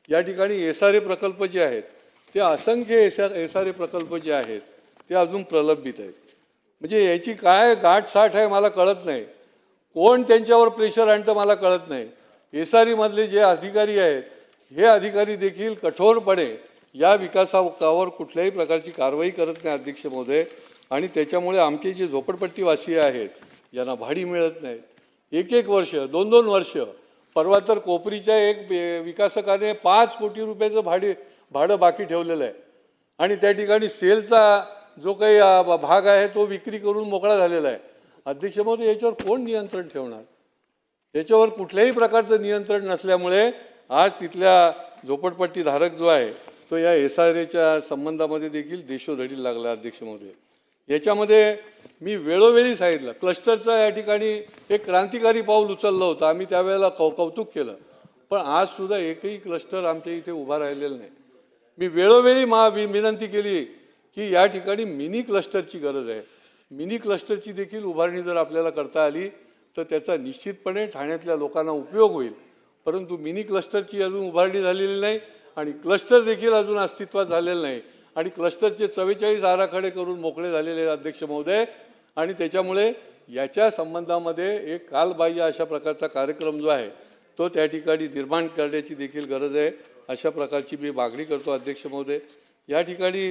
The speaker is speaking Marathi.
या ठिकाणी SRA प्रकल्प जे आहेत ते असंख्य SRA प्रकल्प जे आहेत ते अजून प्रलंबित आहेत. म्हणजे याची काय गाठसाठ आहे मला कळत नाही. कोण त्यांच्यावर प्रेशर आणतं मला कळत नाही. SRA मधले जे अधिकारी आहेत हे अधिकारी देखील कठोरपणे या विकासावर कुठल्याही प्रकारची कारवाई करत नाही अध्यक्ष महोदय. आणि त्याच्यामुळे आमचे जे झोपडपट्टीवासी आहेत यांना भाडी मिळत नाही. एक वर्ष 2 वर्ष. परवा तर कोपरीच्या एक विकासकाने 5 कोटी रुपयाचं भाडं बाकी ठेवलेलं आहे आणि त्या ठिकाणी सेलचा जो काही भाग आहे तो विक्री करून मोकळा झालेला आहे. अध्यक्ष महोदय, याच्यावर कोण नियंत्रण ठेवणार? याच्यावर कुठल्याही प्रकारचं नियंत्रण नसल्यामुळे आज तिथल्या झोपडपट्टी धारक जो आहे तो या SRAच्या संबंधामध्ये देखील देशोधडीला लागला. अध्यक्ष महोदय, याच्यामध्ये मी वेळोवेळी सांगितलं क्लस्टरचं या ठिकाणी एक क्रांतिकारी पाऊल उचललं होतं. आम्ही त्यावेळेला कौतुक केलं. पण आजसुद्धा एकही क्लस्टर आमच्या इथे उभा राहिलेला नाही. मी वेळोवेळी विनंती केली की या ठिकाणी मिनी क्लस्टरची गरज आहे. मिनी क्लस्टरची देखील उभारणी जर आपल्याला करता आली तर त्याचा निश्चितपणे ठाण्यातल्या लोकांना उपयोग होईल. परंतु मिनी क्लस्टरची अजून उभारणी झालेली नाही आणि क्लस्टर देखील अजून अस्तित्वात झालेलं नाही आणि क्लस्टरचे 44 आराखडे करून मोकळे झालेले अध्यक्ष महोदय. आणि त्याच्यामुळे याच्या संबंधामध्ये एक कालबाह्य अशा प्रकारचा कार्यक्रम जो आहे तो त्या ठिकाणी निर्माण करण्याची देखील गरज आहे. अशा प्रकारची मी मागणी करतो अध्यक्ष महोदय. या ठिकाणी